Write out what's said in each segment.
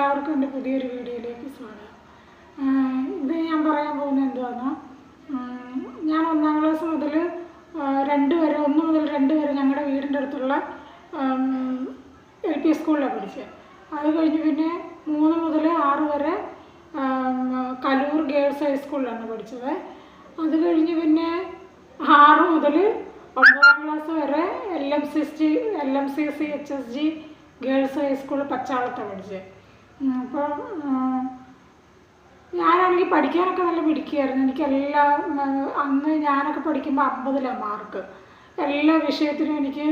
എല്ലാവർക്കും എൻ്റെ പുതിയൊരു വീഡിയോയിലേക്ക് സ്വാഗതം. ഇത് ഞാൻ പറയാൻ പോകുന്നത് എന്തുവാണെന്ന്, ഞാൻ 1ാം ക്ലാസ് മുതൽ 1 മുതൽ 2 വരെ ഞങ്ങളുടെ വീടിൻ്റെ അടുത്തുള്ള LP സ്കൂളിലാണ് പഠിച്ചത്. അത് കഴിഞ്ഞ് പിന്നെ 3 മുതൽ 6 വരെ കലൂർ ഗേൾസ് ഹൈസ്കൂളിലാണ് പഠിച്ചത്. അത് കഴിഞ്ഞ് പിന്നെ 6 മുതൽ 9ാം ക്ലാസ് വരെ LMCC HSG ഗേൾസ് ഹൈസ്കൂൾ പച്ചാളത്താണ് പഠിച്ചത്. അപ്പോൾ ഞാനാണെങ്കിൽ പഠിക്കാനൊക്കെ നല്ല മിടുക്കിയായിരുന്നു. അന്ന് ഞാനൊക്കെ പഠിക്കുമ്പോൾ 50ലാണ് മാർക്ക്. എല്ലാ വിഷയത്തിനും എനിക്ക്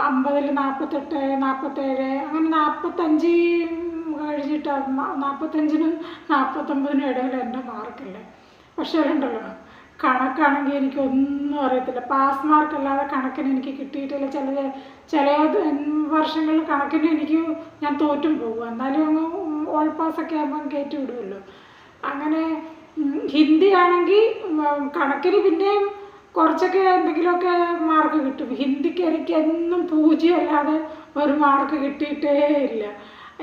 50-ൽ 48, 47, അങ്ങനെ 45 കഴിഞ്ഞിട്ട് 45-നും 49-നും ഇടയിൽ എൻ്റെ മാർക്കില്ല. പക്ഷേ അതുണ്ടല്ലോ, കണക്കാണെങ്കിൽ എനിക്കൊന്നും അറിയത്തില്ല. പാസ് മാർക്ക് അല്ലാതെ കണക്കിന് എനിക്ക് കിട്ടിയിട്ടില്ല. ചില വർഷങ്ങളിൽ കണക്കിന് ഞാൻ തോറ്റും പോകും. എന്നാലും അങ്ങ് ഓൾ പാസ്സൊക്കെ ആകുമ്പോൾ കയറ്റി വിടുമല്ലോ. അങ്ങനെ ഹിന്ദി ആണെങ്കിൽ കണക്കിന് പിന്നെയും കുറച്ചൊക്കെ എന്തെങ്കിലുമൊക്കെ മാർക്ക് കിട്ടും. ഹിന്ദിക്ക് എനിക്ക് എന്നും 0 അല്ലാതെ ഒരു മാർക്ക് കിട്ടിയിട്ടേ ഇല്ല.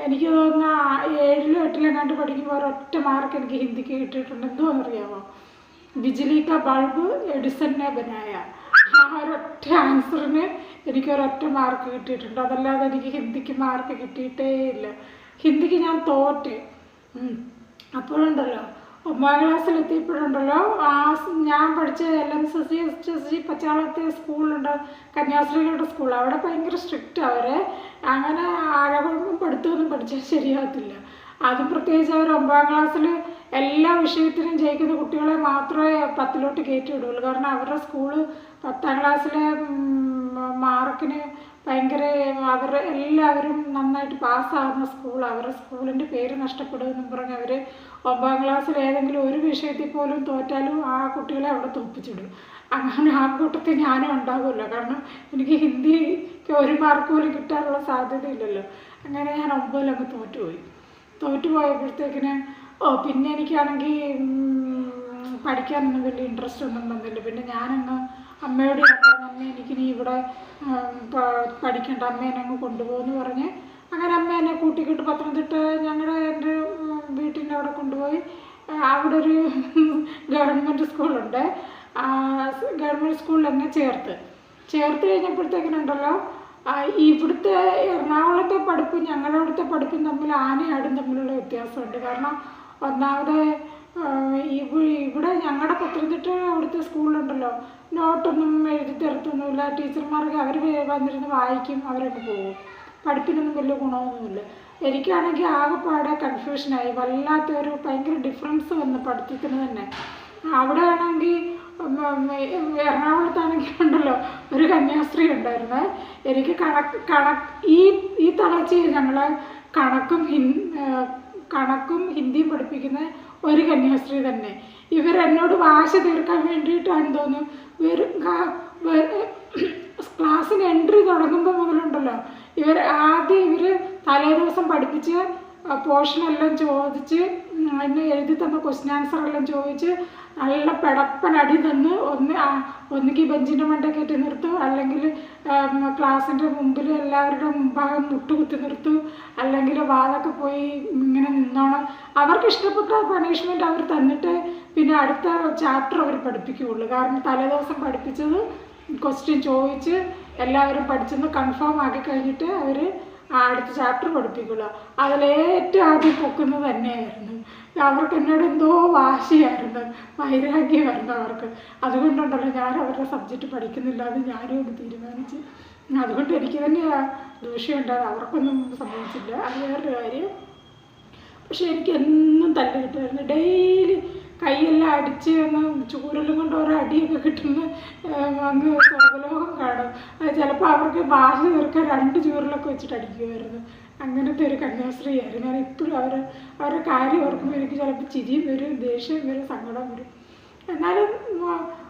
എനിക്ക് തോന്നുന്ന 7-ലോ 8-ലോ കണ്ട് പഠിക്കുമ്പോൾ ഒരൊറ്റ മാർക്ക് എനിക്ക് ഹിന്ദിക്ക് കിട്ടിയിട്ടുണ്ട്. എന്തുവാണെന്നറിയാമോ? ബിജ്ലി കാ ബൾബ് എഡിസനെ ബനായ. ആ ഒരൊറ്റ ആൻസറിന് എനിക്കൊരൊറ്റ മാർക്ക് കിട്ടിയിട്ടുണ്ട്. അതല്ലാതെ എനിക്ക് ഹിന്ദിക്ക് മാർക്ക് കിട്ടിയിട്ടേ ഇല്ല. ഹിന്ദിക്ക് ഞാൻ തോറ്റ്. അപ്പോഴുണ്ടല്ലോ, 9ാം ക്ലാസ്സിലെത്തിയപ്പോഴുണ്ടല്ലോ, ഞാൻ പഠിച്ച LMCC HSG പച്ചാളത്തെ സ്കൂളുണ്ട്, കന്യാസ്ത്രീകളുടെ സ്കൂൾ. അവിടെ ഭയങ്കര സ്ട്രിക്റ്റ്. അവരെ അങ്ങനെ ആഴകുഴപ്പം പഠിത്തമൊന്നും പഠിച്ചാൽ ശരിയാകത്തില്ല. അതും പ്രത്യേകിച്ച് അവർ 9ാം ക്ലാസ്സിൽ എല്ലാ വിഷയത്തിനും ജയിക്കുന്ന കുട്ടികളെ മാത്രമേ 10-ലോട്ട് കയറ്റി വിടുള്ളൂ. കാരണം അവരുടെ സ്കൂള് 10ാം ക്ലാസ്സിലെ മാർക്കിന് ഭയങ്കര എല്ലാവരും നന്നായിട്ട് പാസ്സാകുന്ന സ്കൂൾ. അവരുടെ സ്കൂളിൻ്റെ പേര് നഷ്ടപ്പെടുമെന്നും പറഞ്ഞ് അവർ 9ാം ക്ലാസ്സിൽ ഏതെങ്കിലും ഒരു വിഷയത്തിൽ പോലും തോറ്റാലും ആ കുട്ടികളെ അവിടെ തോൽപ്പിച്ചിടും. അങ്ങനെ ആ കൂട്ടത്തിൽ ഞാനും ഉണ്ടാകുമല്ലോ. കാരണം എനിക്ക് ഹിന്ദിക്ക് 1 മാർക്ക് പോലും കിട്ടാനുള്ള സാധ്യതയില്ലല്ലോ. അങ്ങനെ ഞാൻ 9-ൽ അങ്ങ് തോറ്റുപോയപ്പോഴത്തേക്കിന് പിന്നെ എനിക്കാണെങ്കിൽ പഠിക്കാനൊന്നും വലിയ ഇൻട്രസ്റ്റ് ഒന്നും വന്നില്ല. പിന്നെ ഞാനങ്ങ് അമ്മയോട് പറഞ്ഞു, അമ്മ എനിക്കിനി ഇവിടെ പഠിക്കണ്ട, അമ്മേനെ അങ്ങ് കൊണ്ടുപോകുമെന്ന് പറഞ്ഞ് അങ്ങനെ അമ്മ എന്നെ കൂട്ടിക്കിട്ട് പത്തനംതിട്ട എൻ്റെ വീട്ടിൻ്റെ അവിടെ കൊണ്ടുപോയി. അവിടെ ഒരു ഗവൺമെൻറ് സ്കൂളുണ്ട്. ഗവൺമെൻറ് സ്കൂളിൽ എന്നെ ചേർത്ത് കഴിഞ്ഞപ്പോഴത്തേക്കിനുണ്ടല്ലോ, ഇവിടുത്തെ എറണാകുളത്തെ പഠിപ്പും ഞങ്ങളുടെ അവിടുത്തെ പഠിപ്പും തമ്മിൽ ആനയാടും തമ്മിലുള്ള വ്യത്യാസമുണ്ട്. കാരണം ഒന്നാമത് ഇവിടെ ഞങ്ങളുടെ പത്തനംതിട്ട അവിടുത്തെ സ്കൂളിലുണ്ടല്ലോ, നോട്ടൊന്നും എഴുതി തരത്തൊന്നുമില്ല. ടീച്ചർമാർക്ക് അവർ വന്നിരുന്ന് വായിക്കും, അവരൊക്കെ പോകും. പഠിപ്പിനൊന്നും വലിയ ഗുണമൊന്നുമില്ല. എനിക്കാണെങ്കിൽ ആകെപ്പാടെ കൺഫ്യൂഷനായി. വല്ലാത്തൊരു ഭയങ്കര ഡിഫറൻസ് വന്നു പഠിത്തത്തിന് തന്നെ. അവിടെ ആണെങ്കിൽ എറണാകുളത്താണെങ്കിൽ ഉണ്ടല്ലോ, ഒരു കന്യാസ്ത്രീ ഉണ്ടായിരുന്നേ. എനിക്ക് ഈ തളച്ച് ഞങ്ങളെ കണക്കും ഹിന്ദിയും പഠിപ്പിക്കുന്ന ഒരു കന്യാസ്ത്രീ തന്നെ. ഇവരെന്നോട് വാശി തീർക്കാൻ വേണ്ടിയിട്ടാണ് തോന്നുന്നു. ക്ലാസ്സിന് എൻട്രി തുടങ്ങുമ്പോൾ മുതലുണ്ടല്ലോ, ഇവർ തലേദിവസം പഠിപ്പിച്ച് പോർഷനെല്ലാം ചോദിച്ച് അതിന് എഴുതി തന്ന ക്വസ്റ്റ്യൻ ആൻസറെല്ലാം ചോദിച്ച് നല്ല പെടപ്പനടി തന്ന് ഒന്നുകിൽ ബെഞ്ചിൻ്റെ മണ്ടേ കയറ്റി നിർത്തും, അല്ലെങ്കിൽ ക്ലാസ്സിൻ്റെ മുമ്പിൽ എല്ലാവരുടെ മുമ്പാകെ മുട്ടുകുത്തി നിർത്തും, അല്ലെങ്കിൽ വാതൊക്കെ പോയി ഇങ്ങനെ നിന്നോണം. അവർക്ക് ഇഷ്ടപ്പെട്ട പണിഷ്മെൻറ്റ് അവർ തന്നിട്ട് പിന്നെ അടുത്ത ചാപ്റ്റർ അവർ പഠിപ്പിക്കുകയുള്ളൂ. കാരണം തലേദിവസം പഠിപ്പിച്ചത് ക്വസ്റ്റ്യൻ ചോദിച്ച് എല്ലാവരും പഠിച്ചെന്ന് കൺഫേം ആക്കി കഴിഞ്ഞിട്ട് അവർ അടുത്ത ചാപ്റ്റർ പഠിപ്പിക്കുള്ളൂ. അതിലേറ്റവും ആദ്യം പൊക്കുന്നത് തന്നെയായിരുന്നു. അവർക്ക് എന്നോട് എന്തോ വാശിയായിരുന്നു, വൈരാഗ്യമായിരുന്നു അവർക്ക്. അതുകൊണ്ടുണ്ടല്ലോ ഞാൻ അവരുടെ സബ്ജക്റ്റ് പഠിക്കുന്നില്ല എന്ന് ഞാനും ഒന്ന് തീരുമാനിച്ച്. അതുകൊണ്ട് എനിക്ക് തന്നെ ദൂഷ്യമുണ്ടായത്. അവർക്കൊന്നും സംഭവിച്ചില്ല, അത് വേറൊരു കാര്യം. പക്ഷെ എനിക്ക് എന്നും തല്ല് കിട്ടുമായിരുന്നു. ഡെയിലി കൈയെല്ലാം അടിച്ച് അങ്ങ് ചൂരെല്ലാം കൊണ്ട് ഓരോ അടിയൊക്കെ കിട്ടുന്ന അങ്ങ് സ്വർഗലോകം കാണും. ചിലപ്പോൾ അവർക്ക് ഭാഷ തീർക്കാൻ 2 ചൂരിലൊക്കെ വെച്ചിട്ട് അടിക്കുമായിരുന്നു. അങ്ങനത്തെ ഒരു കന്യാസ്ത്രീ ആയിരുന്നു. ഞാൻ ഇപ്പോഴും അവരുടെ കാര്യം ഓർക്കുമ്പോൾ എനിക്ക് ചിലപ്പോൾ ചിരിയും വരും, ദേഷ്യം വരും, സങ്കടം വരും. എന്നാലും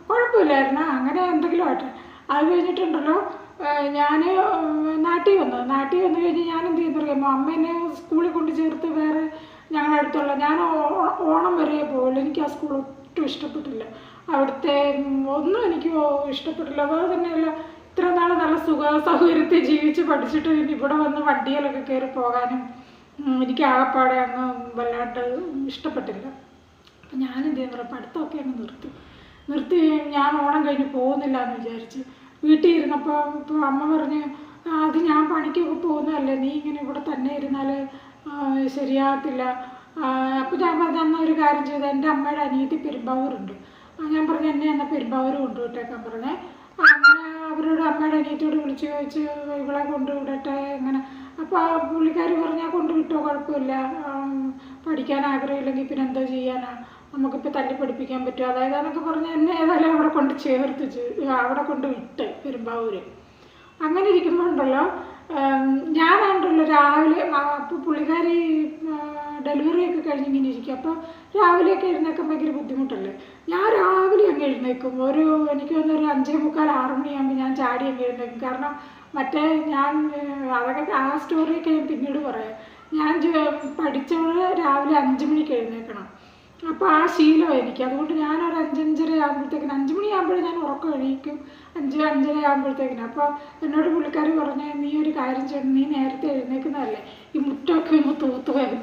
കുഴപ്പമില്ലായിരുന്നു. അങ്ങനെ എന്തെങ്കിലും ആട്ടെ. അത് കഴിഞ്ഞിട്ടുണ്ടല്ലോ, ഞാൻ നാട്ടിൽ വന്നു കഴിഞ്ഞ് ഞാൻ എന്ത് ചെയ്യുന്നറിയാമോ, അമ്മ എന്നെ സ്കൂളിൽ കൊണ്ട് ചേർത്ത് വേറെ ഞങ്ങളുടെ അടുത്തുള്ള, ഞാൻ ഓണം വരെ പോകില്ല. എനിക്ക് ആ സ്കൂൾ ഒട്ടും ഇഷ്ടപ്പെട്ടില്ല. അവിടുത്തെ ഒന്നും എനിക്ക് ഇഷ്ടപ്പെട്ടില്ല. അതുപോലെ തന്നെയല്ല, ഇത്ര നാൾ നല്ല സൗകര്യത്തിൽ ജീവിച്ച് പഠിച്ചിട്ട് പിന്നെ ഇവിടെ വന്ന് വണ്ടിയിലൊക്കെ കയറി പോകാനും എനിക്ക് ആകപ്പാടെ അങ്ങ് വല്ലാണ്ട് ഇഷ്ടപ്പെട്ടില്ല. അപ്പം ഞാനെന്ത് ചെയ്യുന്ന പറയുക, പഠിത്തമൊക്കെ അങ്ങ് നിർത്തി ഞാൻ ഓണം കഴിഞ്ഞ് പോകുന്നില്ല എന്ന് വിചാരിച്ച് വീട്ടിൽ ഇരുന്നപ്പോൾ ഇപ്പോൾ അമ്മ പറഞ്ഞ് അത് ഞാൻ പണിക്കൊക്കെ പോകുന്നതല്ലേ, നീ ഇങ്ങനെ ഇവിടെ തന്നെ ഇരുന്നാൽ ശരിയാകത്തില്ല. അപ്പോൾ ഞാൻ പറഞ്ഞ എന്നാൽ ഒരു കാര്യം ചെയ്ത് എൻ്റെ അമ്മയുടെ അനിയത്തി പെരുമ്പാവൂരുണ്ട്, ഞാൻ പറഞ്ഞു എന്നെ എന്നാൽ പെരുമ്പാവൂർ കൊണ്ടുവിട്ടേക്കാൻ പറഞ്ഞേ. അങ്ങനെ അവരോട് അമ്മയുടെ അനിയത്തിയോട് വിളിച്ച് ചോദിച്ച് ഇവളെ കൊണ്ടുവിടട്ടെ എങ്ങനെ. അപ്പോൾ ആ പുള്ളിക്കാരി പറഞ്ഞാൽ കൊണ്ടുവിട്ടോ, കുഴപ്പമില്ല, പഠിക്കാൻ ആഗ്രഹമില്ലെങ്കിൽ പിന്നെ എന്തോ ചെയ്യാനാ, നമുക്കിപ്പോൾ തല്ലി പഠിപ്പിക്കാൻ പറ്റും, അതായത് എന്നൊക്കെ പറഞ്ഞ് എന്നെ ഏതായാലും അവിടെ കൊണ്ട് അവിടെ കൊണ്ട് വിട്ട് പെരുമ്പാവൂർ. അങ്ങനെ ഇരിക്കുമ്പോൾ ഉണ്ടല്ലോ, ഞാനാണല്ലോ രാവിലെ, അപ്പോൾ പുള്ളിക്കാരി ഡെലിവറി ഒക്കെ കഴിഞ്ഞിങ്ങനെ ഇരിക്കും. അപ്പോൾ രാവിലെയൊക്കെ എഴുന്നേക്കാൻ ഭയങ്കര ബുദ്ധിമുട്ടല്ലേ. ഞാൻ രാവിലെ അങ്ങ് എഴുന്നേക്കും, എനിക്ക് തോന്നുന്നു 5:45 6 മണിയാകുമ്പോൾ ഞാൻ ചാടി അങ്ങ് എഴുന്നേക്കും. കാരണം മറ്റേ ഞാൻ അതൊക്കെ ആ സ്റ്റോറിയൊക്കെ ഞാൻ പിന്നീട് പറയാം. ഞാൻ പഠിച്ചവൾ രാവിലെ 5 മണിക്ക് എഴുന്നേക്കണം. അപ്പോൾ ആ ശീലമാണ് എനിക്ക്. അതുകൊണ്ട് ഞാനൊരു 5:05 ആകുമ്പോഴത്തേക്കിന്, 5 മണിയാകുമ്പോഴേ ഞാൻ ഉറക്കം എണീക്കും, 5:05 ആകുമ്പോഴത്തേക്കിന്. അപ്പോൾ എന്നോട് പുള്ളിക്കാരി പറഞ്ഞു, നീ ഒരു കാര്യം ചെയ്യണം, നീ നേരത്തെ എഴുന്നേക്കുന്നതല്ലേ, ഈ മുറ്റമൊക്കെ ഒന്ന്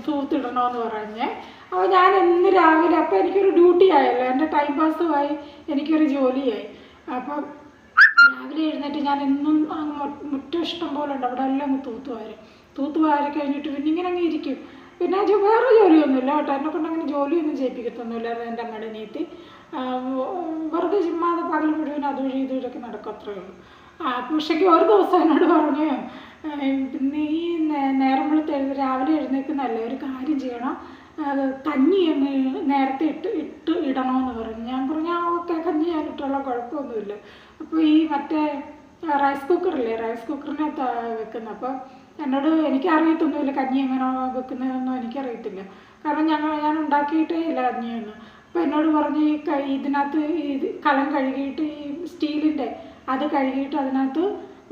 തൂത്തിടണമെന്ന് പറഞ്ഞേ. അപ്പോൾ ഞാൻ എന്ന് രാവിലെ, അപ്പോൾ എനിക്കൊരു ഡ്യൂട്ടി ആയല്ലോ, എൻ്റെ ടൈം പാസ്സുമായി, എനിക്കൊരു ജോലിയായി. അപ്പം രാവിലെ എഴുന്നേറ്റ് ഞാൻ എന്നും മുറ്റം ഇഷ്ടം പോലെ ഉണ്ട്, അവിടെ എല്ലാം അങ്ങ് തൂത്തുവാരി കഴിഞ്ഞിട്ട് പിന്നെ ഇങ്ങനെ അങ്ങ് ഇരിക്കും. പിന്നെ വേറെ ജോലിയൊന്നുമില്ല കേട്ടോ, എന്നെ കൊണ്ട് അങ്ങനെ ജോലിയൊന്നും ചെയ്യിപ്പിക്കത്തൊന്നുമില്ല എൻ്റെ അമ്മയുടെ നീത്തി. വെറുതെ ചുമ്മാതെ പകൽ മുഴുവൻ അതുവഴി ഇതുവഴിയൊക്കെ നടക്കും, അത്രയേ ഉള്ളൂ. പക്ഷേ ഒരു ദിവസം എന്നോട് പറഞ്ഞു, നീ നേരം വെളുത്ത് രാവിലെ എഴുന്നേൽക്കുന്നതല്ലേ, ഒരു കാര്യം ചെയ്യണം, അത് കഞ്ഞി അങ്ങ് നേരത്തെ ഇടണമെന്ന് പറഞ്ഞു. ഞാൻ പറഞ്ഞു ഓക്കെ, കഞ്ഞി ഞാൻ ഇട്ടോളാം, കുഴപ്പമൊന്നുമില്ല. അപ്പോൾ ഈ മറ്റേ റൈസ് കുക്കറില്ലേ, റൈസ് കുക്കറിനകത്ത് വെക്കുന്നത്. അപ്പോൾ എന്നോട് എനിക്കറിയത്തൊന്നുമില്ല കഞ്ഞി എങ്ങനെ വെക്കുന്നതെന്നൊന്നും എനിക്കറിയത്തില്ല, കാരണം ഞാൻ ഉണ്ടാക്കിയിട്ടേ ഇല്ല കഞ്ഞിയൊന്നും. അപ്പോൾ എന്നോട് പറഞ്ഞ് ഇതിനകത്ത് കലം കഴുകിയിട്ട് ഈ സ്റ്റീലിൻ്റെ അത് കഴുകിയിട്ട് അതിനകത്ത്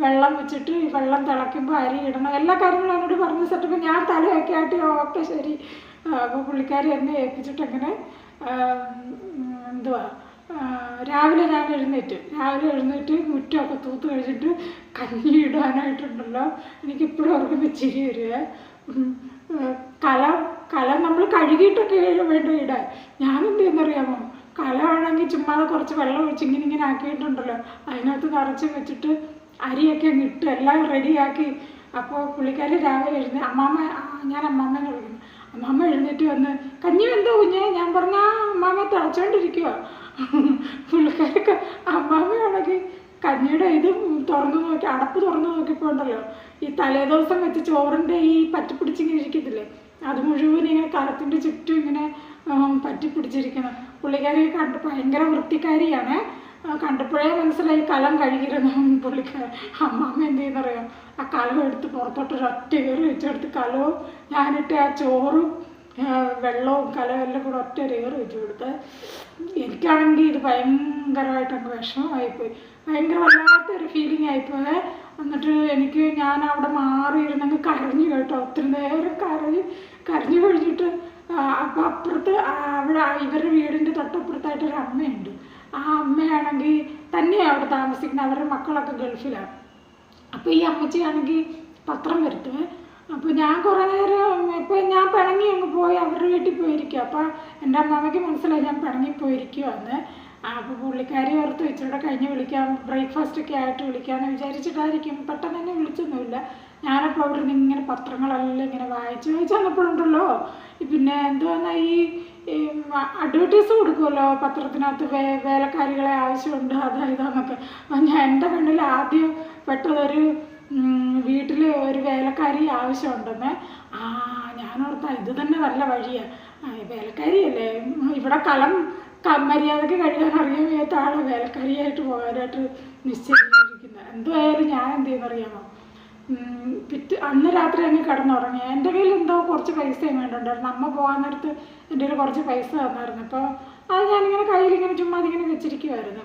വെള്ളം വെച്ചിട്ട് ഈ വെള്ളം തിളയ്ക്കുമ്പോൾ അരി ഇടണം, എല്ലാ കാര്യങ്ങളും എന്നോട് പറഞ്ഞ് സെറ്റപ്പോൾ ഞാൻ തലയൊക്കെ ആയിട്ട് ഓക്കെ ശരി. അപ്പോൾ പുള്ളിക്കാരി എന്നെ ഏൽപ്പിച്ചിട്ട് അങ്ങനെ എന്തുവാ രാവിലെ ഞാൻ എഴുന്നേറ്റ് മുറ്റമൊക്കെ തൂത്ത് കഴിച്ചിട്ട് കഞ്ഞി ഇടാനായിട്ടുണ്ടല്ലോ, എനിക്കിപ്പോഴും ഓർക്കുമ്പോൾ ചിരി വരുവേ. കലം നമ്മൾ കഴുകിയിട്ടൊക്കെ വേണ്ട ഇടാൻ. ഞാനെന്ത് ചെയ്യുന്നറിയാമോ, കലമാണെങ്കിൽ ചുമ്മാതെ കുറച്ച് വെള്ളം ഒഴിച്ച് ഇങ്ങനെ ആക്കിയിട്ടുണ്ടല്ലോ, അതിനകത്ത് നിറച്ച് വെച്ചിട്ട് അരിയൊക്കെ അങ്ങ് ഇട്ട് എല്ലാം റെഡിയാക്കി. അപ്പോൾ പുള്ളിക്കാരി രാവിലെ ഞാൻ അമ്മാമ്മേനെ വിളിക്കുന്നു. അമ്മാമ്മ എഴുന്നേറ്റ് വന്ന് കഞ്ഞി എന്തോ കുഞ്ഞേ, ഞാൻ പറഞ്ഞാൽ അമ്മാമ്മ തിളച്ചോണ്ടിരിക്കുക. പുള്ളിക്കാരൊക്കെ അമ്മാമ്മയാണെങ്കിൽ കഞ്ഞിയുടെ ഇത് അടപ്പ് തുറന്നു നോക്കിയപ്പോൾ ഉണ്ടല്ലോ, ഈ തലേദിവസം വെച്ച് ചോറിൻ്റെ ഈ പറ്റിപ്പിടിച്ചിങ്ങനെ ഇരിക്കത്തില്ലേ, അത് മുഴുവൻ ഇങ്ങനെ കലത്തിൻ്റെ ചുറ്റും ഇങ്ങനെ പറ്റിപ്പിടിച്ചിരിക്കണം. പുള്ളിക്കാരി ഭയങ്കര വൃത്തിക്കാരിയാണ്, കണ്ടപ്പോഴേ മനസ്സിലായി കലം കഴുകിയിരുന്നു പുള്ളിക്കാരി. അമ്മാമ്മ എന്ത് ചെയ്യുന്നറിയാം, ആ കലം എടുത്ത് പുറത്തോട്ടൊരു ഒറ്റ കയറി വെച്ചെടുത്ത് കലവും ഞാനിട്ട് ആ ചോറും വെള്ളവും കലവും എല്ലാം കൂടെ ഒറ്റ കയറി വെച്ച് കൊടുത്ത്. എനിക്കാണെങ്കിൽ ഇത് ഭയങ്കരമായിട്ട് അങ്ങ് വിഷമമായിപ്പോയി, ഭയങ്കര വല്ലാത്തൊരു ഫീലിംഗ് ആയിപ്പോയി. എന്നിട്ട് ഞാൻ അവിടെ മാറിയിരുന്നങ്ങ് കരഞ്ഞു കേട്ടോ, ഒത്തിരി നേരം കരഞ്ഞു കഴിഞ്ഞിട്ട് അപ്പം അപ്പുറത്ത് അവിടെ ഇവരുടെ വീടിൻ്റെ തൊട്ടപ്പുറത്തായിട്ടൊരു അമ്മയുണ്ട്. ആ അമ്മയാണെങ്കിൽ തന്നെയാണ് അവിടെ താമസിക്കുന്നത്, അവരുടെ മക്കളൊക്കെ ഗൾഫിലാണ്. അപ്പോൾ ഈ അമ്മച്ചിയാണെങ്കിൽ പത്രം വരുത്തുവേ. അപ്പോൾ ഞാൻ കുറേ നേരം ഇപ്പോൾ ഞാൻ പിണങ്ങി അങ്ങ് പോയി അവരുടെ വീട്ടിൽ പോയിരിക്കുക. അപ്പോൾ എൻ്റെ അമ്മാമ്മയ്ക്ക് മനസ്സിലായി ഞാൻ പിണങ്ങിപ്പോയിരിക്കുവാന്ന്. അപ്പോൾ പുള്ളിക്കാരി ഓർത്ത് ഇച്ചിരി കഴിഞ്ഞ് വിളിക്കാം, ബ്രേക്ക്ഫാസ്റ്റൊക്കെ ആയിട്ട് വിളിക്കാമെന്ന് വിചാരിച്ചിട്ടായിരിക്കും, പെട്ടെന്ന് തന്നെ വിളിച്ചൊന്നുമില്ല. ഞാനപ്പോൾ അവിടെ നിന്ന് ഇങ്ങനെ പത്രങ്ങളെല്ലാം ഇങ്ങനെ വായിച്ച് വന്നപ്പോഴുണ്ടല്ലോ, പിന്നെ എന്തുവന്നാൽ ഈ അഡ്വർടൈസ് കൊടുക്കുമല്ലോ പത്രത്തിനകത്ത്, വേലക്കാരികളെ ആവശ്യമുണ്ട് അതായതാന്നൊക്കെ. എൻ്റെ കണ്ണിൽ ആദ്യം പെട്ടതൊരു വീട്ടിൽ ഒരു വേലക്കാരി ആവശ്യമുണ്ടെന്ന്. ഞാനോർത്താ ഇത് തന്നെ നല്ല വഴിയാണ്, വേലക്കാരിയല്ലേ, ഇവിടെ കലം മര്യാദയ്ക്ക് കഴുകാൻ അറിയാൻ വയ്യാത്ത ആൾ വേലക്കാരിയായിട്ട് പോകാനായിട്ട് നിശ്ചയിച്ചിരിക്കുന്നത്. എന്തുവായാലും ഞാൻ എന്ത് ചെയ്യുന്നറിയാമോ, അന്ന് രാത്രി അങ്ങ് കിടന്നുറങ്ങി. എൻ്റെ കയ്യിൽ എന്തോ കുറച്ച് പൈസയും വേണ്ടുണ്ടായിരുന്നു, അമ്മ പോകാൻ നേരത്ത് എൻ്റെ കയ്യിൽ കുറച്ച് പൈസ തന്നായിരുന്നു. അപ്പോൾ അത് ഞാനിങ്ങനെ കയ്യിലിങ്ങനെ ചുമ്മാ അതിങ്ങനെ വെച്ചിരിക്കുമായിരുന്നു.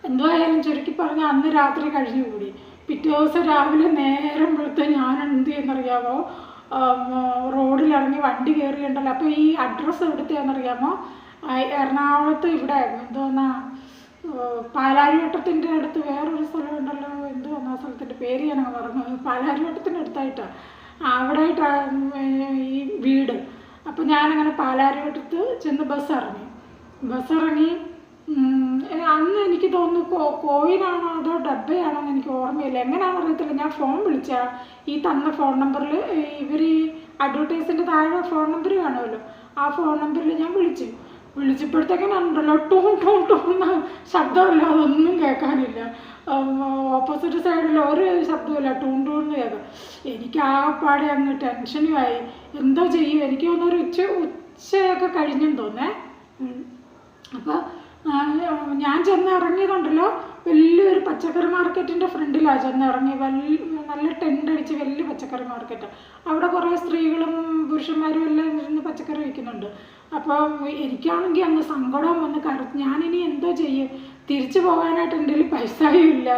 എന്തുവായാലും ചുരുക്കി പറഞ്ഞാൽ അന്ന് രാത്രി കഴിഞ്ഞു കൂടി. പിറ്റേ ദിവസം രാവിലെ നേരം വെളുത്ത് ഞാൻ എന്ത് ചെയ്യുന്നറിയാമോ, റോഡിലിറങ്ങി വണ്ടി കയറിയുണ്ടല്ലോ. അപ്പോൾ ഈ അഡ്രസ്സ് എവിടുത്തെയാണെന്നറിയാമോ, എറണാകുളത്ത് ഇവിടെ എന്തോന്നാ പാലാരിവട്ടത്തിൻ്റെ അടുത്ത് വേറൊരു സ്ഥലമുണ്ടല്ലോ, എന്തോന്നാ സ്ഥലത്തിൻ്റെ പേര് ഞാനങ്ങ് പറഞ്ഞു, പാലാരിവട്ടത്തിൻ്റെ അടുത്തായിട്ടാണ്. അവിടെ ഈ വീട്. അപ്പോൾ ഞാനങ്ങനെ പാലാരിവട്ടത്ത് ചെന്ന് ബസ്സിറങ്ങി അന്ന് എനിക്ക് തോന്നുന്നു കോയിനാണോ അതോ ഡബ്ബയാണോ എന്ന് എനിക്ക് ഓർമ്മയില്ല, എങ്ങനെയാണെന്ന് അറിയത്തില്ല. ഞാൻ ഫോൺ വിളിച്ചാൽ ഈ തന്ന ഫോൺ നമ്പറിൽ ഇവർ ഈ അഡ്വർടൈസിൻ്റെ താഴെ ഫോൺ നമ്പർ കാണുമല്ലോ, ആ ഫോൺ നമ്പറിൽ ഞാൻ വിളിച്ചപ്പോഴത്തേക്കിനുണ്ടല്ലോ ടൂൺ ടൂൺ ടൂന്ന് ശബ്ദമല്ല, അതൊന്നും കേൾക്കാനില്ല. ഓപ്പോസിറ്റ് സൈഡിൽ ഒരു ശബ്ദമില്ല, ടൂൺ ടൂന്ന് കേൾക്കാം. എനിക്ക് ആകെപ്പാടെ അങ്ങ് ടെൻഷനുമായി. എന്തോ ചെയ്യും, എനിക്ക് തോന്നുന്നൊരു ഉച്ചയൊക്കെ കഴിഞ്ഞെന്ന് തോന്നേ. അപ്പോൾ ഞാൻ ചെന്ന് ഇറങ്ങിയതുണ്ടല്ലോ വലിയൊരു പച്ചക്കറി മാർക്കറ്റിൻ്റെ ഫ്രണ്ടിലാണ് ചെന്നിറങ്ങി. നല്ല ടെൻ്റ് അടിച്ച് വലിയ പച്ചക്കറി മാർക്കറ്റ്. അവിടെ കുറേ സ്ത്രീകളും പുരുഷന്മാരും എല്ലാം ഇരുന്ന് പച്ചക്കറി വിൽക്കുന്നുണ്ട്. അപ്പോൾ എനിക്കാണെങ്കിൽ അങ്ങ് സങ്കടം വന്ന് ഞാനിനി എന്തോ ചെയ്യും, തിരിച്ചു പോകാനായിട്ട് എൻ്റെ കയ്യിൽ പൈസയും ഇല്ല,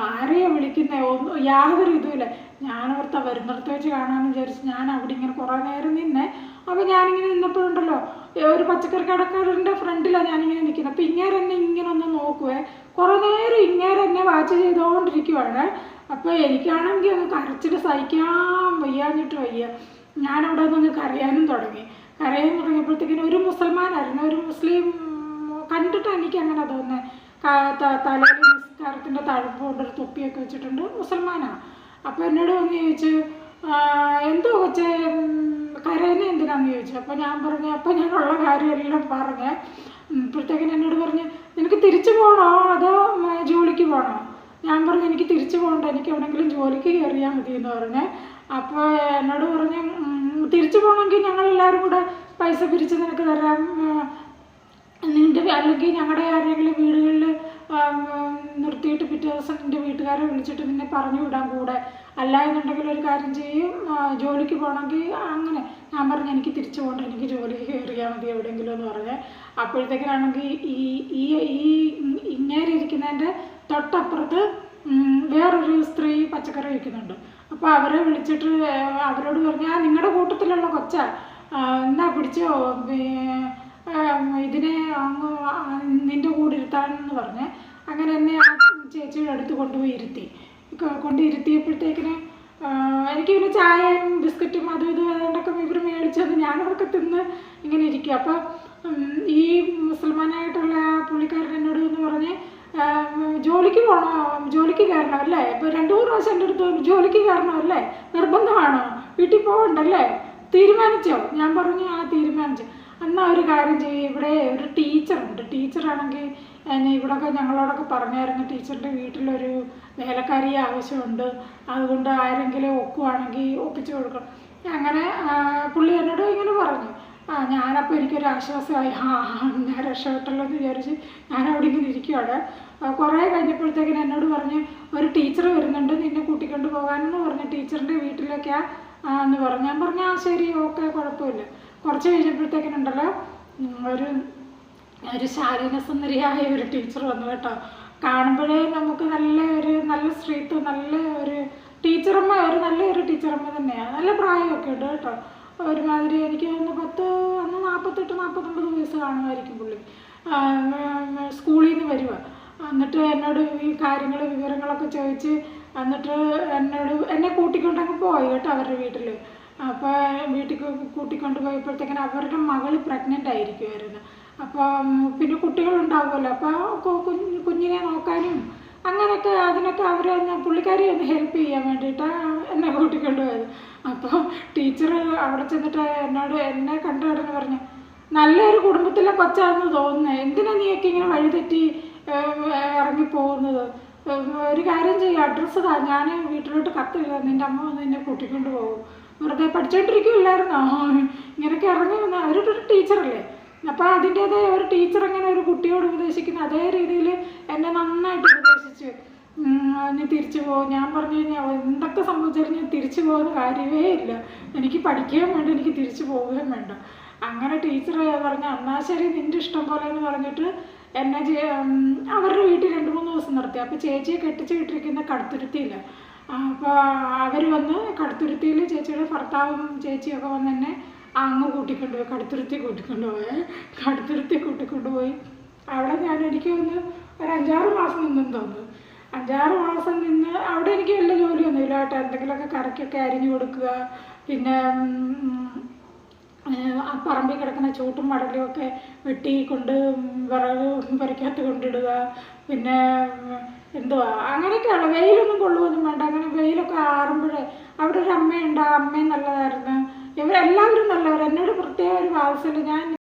ആരെയാണ് വിളിക്കുന്നത്, യാതൊരു ഇതുമില്ല. ഞാനോർത്ത വരുന്നിടത്ത് വെച്ച് കാണാമെന്ന് വിചാരിച്ച് ഞാൻ അവിടെ ഇങ്ങനെ കുറേ നേരം നിന്നേ. അപ്പോൾ ഞാനിങ്ങനെ നിന്നപ്പോഴുണ്ടല്ലോ ഒരു പച്ചക്കറി കടക്കാരൻ്റെ ഫ്രണ്ടിലാണ് ഞാനിങ്ങനെ നിൽക്കുന്നത്. അപ്പോൾ ഇങ്ങേരെന്നെ ഇങ്ങനെ ഒന്ന് നോക്കുവേ, കുറേ നേരം ഇങ്ങേരെന്നെ വാച്ച് ചെയ്തുകൊണ്ടിരിക്കുവാണ്. അപ്പോൾ എനിക്കാണെങ്കിൽ അങ്ങ് കരച്ചിട്ട് സഹിക്കാൻ വയ്യാഞ്ഞിട്ട് വയ്യ. ഞാനവിടെ നിന്ന് കരയാൻ തുടങ്ങിയപ്പോഴത്തേക്കിനും ഒരു മുസൽമാനായിരുന്നു, ഒരു മുസ്ലിം. കണ്ടിട്ട് എനിക്ക് അങ്ങനെ തോന്നുന്നത്, തലയിൽ നിസ്കാരത്തിൻ്റെ തഴപ്പ് കൊണ്ടൊരു തൊപ്പിയൊക്കെ വെച്ചിട്ടുണ്ട്, മുസൽമാനാണ്. അപ്പോൾ എന്നോട് വന്ന് ചോദിച്ചു, എന്തോ കൊച്ചേ കരയുന്നത് എന്തിനാന്ന് ചോദിച്ചു. അപ്പോൾ ഞാൻ പറഞ്ഞു, അപ്പോൾ ഞാനുള്ള കാര്യമെല്ലാം പറഞ്ഞ് ഇപ്പോഴത്തേക്കിനും എന്നോട് പറഞ്ഞ്, നിനക്ക് തിരിച്ചു പോകണോ അതോ ജോലിക്ക് പോകണോ? ഞാൻ പറഞ്ഞു എനിക്ക് തിരിച്ചു പോകണ്ട, എനിക്ക് എവിടെയെങ്കിലും ജോലിക്ക് കയറിയാൽ മതി എന്ന് പറഞ്ഞ്. അപ്പോൾ എന്നോട് പറഞ്ഞ് തിരിച്ചു പോകണമെങ്കിൽ ഞങ്ങളെല്ലാവരും കൂടെ പൈസ പിരിച്ച് നിനക്ക് തരാം, അല്ലെങ്കിൽ ഞങ്ങളുടെ ആരെങ്കിലും വീടുകളിൽ നിർത്തിയിട്ട് പിറ്റേ ദിവസം നിൻ്റെ വീട്ടുകാരെ വിളിച്ചിട്ട് നിന്നെ പറഞ്ഞു വിടാൻ കൂടെ, അല്ല എന്നുണ്ടെങ്കിൽ ഒരു കാര്യം ചെയ്യും, ജോലിക്ക് പോകണമെങ്കിൽ അങ്ങനെ. ഞാൻ പറഞ്ഞു എനിക്ക് തിരിച്ചു പോകണ്ട, എനിക്ക് ജോലിക്ക് കയറിയാൽ മതി എവിടെയെങ്കിലും എന്ന് പറഞ്ഞ്. അപ്പോഴത്തേക്കിനാണെങ്കിൽ ഇങ്ങനെ ഇരിക്കുന്നതിൻ്റെ തൊട്ടപ്പുറത്ത് വേറൊരു സ്ത്രീ പച്ചക്കറി വിൽക്കുന്നുണ്ട്. അപ്പോൾ അവരെ വിളിച്ചിട്ട് അവരോട് പറഞ്ഞാൽ നിങ്ങളുടെ കൂട്ടത്തിലുള്ള കൊച്ചാ, എന്നാ പിടിച്ചോ ഇതിനെ അങ്ങ് നിൻ്റെ കൂടെ ഇരുത്താനെന്ന് പറഞ്ഞ് അങ്ങനെ എന്നെ ആ ചേച്ചിയുടെ അടുത്ത് കൊണ്ടിരുത്തിയപ്പോഴത്തേക്കിന് എനിക്ക് പിന്നെ ചായയും ബിസ്ക്കറ്റും അതും ഇതും ഏതാണ്ടൊക്കെ ഇവർ മേടിച്ചത് ഞാനതൊക്കെ തിന്ന് ഇങ്ങനെ ഇരിക്കും. അപ്പോൾ ഈ മുസൽമാനായിട്ടുള്ള പുള്ളിക്കാരൻ എന്നോട് എന്ന് പറഞ്ഞ് ജോലിക്ക് പോകണോ, ജോലിക്ക് കയറണോ അല്ലേ, ഇപ്പോൾ 2-3 പ്രാവശ്യം എൻ്റെ അടുത്ത് ജോലിക്ക് കയറണോ അല്ലേ, നിർബന്ധമാണോ, വീട്ടിൽ പോകണ്ടല്ലേ, തീരുമാനിച്ചോ? ഞാൻ പറഞ്ഞു ആ തീരുമാനിച്ചു. എന്നാൽ ഒരു കാര്യം ചെയ്യും, ഇവിടെ ഒരു ടീച്ചറുണ്ട്, ടീച്ചറാണെങ്കിൽ ഇവിടെയൊക്കെ ഞങ്ങളോടൊക്കെ പറഞ്ഞായിരുന്നു ടീച്ചറിൻ്റെ വീട്ടിലൊരു വേലക്കാരിയെ ആവശ്യമുണ്ട്, അതുകൊണ്ട് ആരെങ്കിലും ഒക്കുവാണെങ്കിൽ ഒപ്പിച്ചു കൊടുക്കണം. അങ്ങനെ പുള്ളി എന്നോട് ഇങ്ങനെ പറഞ്ഞു. ഞാനപ്പോൾ എനിക്കൊരു ആശ്വാസമായി, ഞാൻ രക്ഷപ്പെട്ടല്ലോ എന്ന് വിചാരിച്ച് ഞാൻ അവിടെ ഇങ്ങനെ ഇരിക്കുവാണ്. കുറേ കഴിഞ്ഞപ്പോഴത്തേക്കിന് എന്നോട് പറഞ്ഞ് ഒരു ടീച്ചർ വരുന്നുണ്ട് നിന്നെ കൂട്ടിക്കൊണ്ട് പോകാനെന്ന് പറഞ്ഞ് ടീച്ചറിൻ്റെ വീട്ടിലേക്കാണ് എന്ന് പറഞ്ഞു. ഞാൻ പറഞ്ഞു ആ ശരി ഓക്കെ കുഴപ്പമില്ല. കുറച്ച് കഴിഞ്ഞപ്പോഴത്തേക്കിനുണ്ടല്ലോ ഒരു ശാരീരസുന്ദരിയായ ഒരു ടീച്ചർ വന്നു കേട്ടോ. കാണുമ്പോഴേ നമുക്ക് നല്ല സ്ത്രീത്വം, നല്ല ഒരു ടീച്ചറമ്മ, നല്ലൊരു ടീച്ചറമ്മ തന്നെയാണ്. നല്ല പ്രായമൊക്കെ ഉണ്ട് കേട്ടോ. ഒരുമാതിരി എനിക്ക് തോന്നുന്നു അന്ന് 48-49 വയസ്സ് കാണുമായിരിക്കും പുള്ളി. സ്കൂളിൽ നിന്ന് വരുക. എന്നിട്ട് എന്നോട് ഈ വിവരങ്ങളൊക്കെ ചോദിച്ച് എന്നിട്ട് എന്നെ കൂട്ടിക്കൊണ്ടങ്ങ് പോയി കേട്ടോ അവരുടെ വീട്ടിൽ. അപ്പോൾ വീട്ടിൽ കൂട്ടിക്കൊണ്ട് പോയപ്പോഴത്തേക്കിനും അവരുടെ മകൾ പ്രഗ്നൻ്റ് ആയിരിക്കുമായിരുന്നു. അപ്പോൾ പിന്നെ കുട്ടികളുണ്ടാവുമല്ലോ, അപ്പോൾ കുഞ്ഞിനെ നോക്കാനും അങ്ങനെയൊക്കെ അതിനൊക്കെ പുള്ളിക്കാരി ഒന്ന് ഹെൽപ്പ് ചെയ്യാൻ വേണ്ടിയിട്ടാണ് എന്നെ കൂട്ടിക്കൊണ്ട് പോയത്. അപ്പോൾ ടീച്ചർ അവിടെ ചെന്നിട്ട് എന്നെ കണ്ടു കിടന്ന് പറഞ്ഞു, നല്ലൊരു കുടുംബത്തിലെ കൊച്ചാണെന്ന് തോന്നുന്നത്, എന്തിനാ നീയൊക്കെ ഇങ്ങനെ വഴിതെറ്റി ഇറങ്ങിപ്പോകുന്നത്, ഒരു കാര്യം ചെയ്യുക, അഡ്രസ്സ് താ, ഞാൻ വീട്ടിലോട്ട് കത്തില്ല, നിൻ്റെ അമ്മ വന്ന് നിന്നെ കൂട്ടിക്കൊണ്ട് പോകും, വെറുതെ പഠിച്ചോണ്ടിരിക്കുമല്ലായിരുന്നോ, ഇങ്ങനെയൊക്കെ ഇറങ്ങി വന്ന അവരൊരു ടീച്ചറല്ലേ. അപ്പോൾ അതിൻ്റേതായ ഒരു ടീച്ചർ എങ്ങനെ ഒരു കുട്ടിയോട് ഉപദേശിക്കുന്ന അതേ രീതിയിൽ എന്നെ നന്നായിട്ട് ഉപദേശിച്ചു. നീ തിരിച്ചു പോകും. ഞാൻ പറഞ്ഞു കഴിഞ്ഞാൽ എന്തൊക്കെ സംഭവിച്ചാലും ഞാൻ തിരിച്ചു പോകുന്ന കാര്യമേ ഇല്ല, എനിക്ക് പഠിക്കുകയും വേണ്ട, എനിക്ക് തിരിച്ചു പോവുകയും വേണ്ട. അങ്ങനെ ടീച്ചർ പറഞ്ഞു എന്നാൽ ശരി നിൻ്റെ ഇഷ്ടം പോലെ എന്ന് പറഞ്ഞിട്ട് എന്നെ അവരുടെ വീട്ടിൽ 2-3 ദിവസം നിർത്തി. അപ്പോൾ ചേച്ചിയെ കെട്ടിച്ച് വിട്ടിരിക്കുന്ന കടുത്തുരുത്തിയില്ല. അപ്പോൾ അവർ വന്ന് കടുത്തുരുത്തിയിൽ ചേച്ചിയുടെ ഭർത്താവും ചേച്ചിയൊക്കെ വന്ന് എന്നെ അങ്ങ് കൂട്ടിക്കൊണ്ടുപോയി, കടുത്തുരുത്തി കൂട്ടിക്കൊണ്ടുപോയി. അവിടെ എനിക്ക് ഒന്ന് ഒരു 5-6 മാസം നിന്നെന്ന് തോന്നുന്നു. 5-6 മാസം നിന്ന് അവിടെ എനിക്ക് വലിയ ജോലിയൊന്നുമില്ല കേട്ടോ. എന്തെങ്കിലുമൊക്കെ കറിക്കൊക്കെ അരിഞ്ഞു കൊടുക്കുക, പിന്നെ ആ പറമ്പിൽ കിടക്കുന്ന ചൂട്ടും മടലും ഒക്കെ വെട്ടി കൊണ്ട് വിറക് പുരയ്ക്കകത്ത് കൊണ്ടിടുക. പിന്നെ എന്തുവാ അങ്ങനെയൊക്കെയുള്ള വെയിലൊന്നും കൊള്ളുകയൊന്നും വേണ്ട. അങ്ങനെ വെയിലൊക്കെ ആറുമ്പോഴേ അവിടെ ഒരു അമ്മയുണ്ട്, ആ അമ്മയും നല്ലതായിരുന്നു. ഇവരെല്ലാവരും നല്ലവർ, എന്നോട് പ്രത്യേക ഒരു വാത്സല്യം. ഞാൻ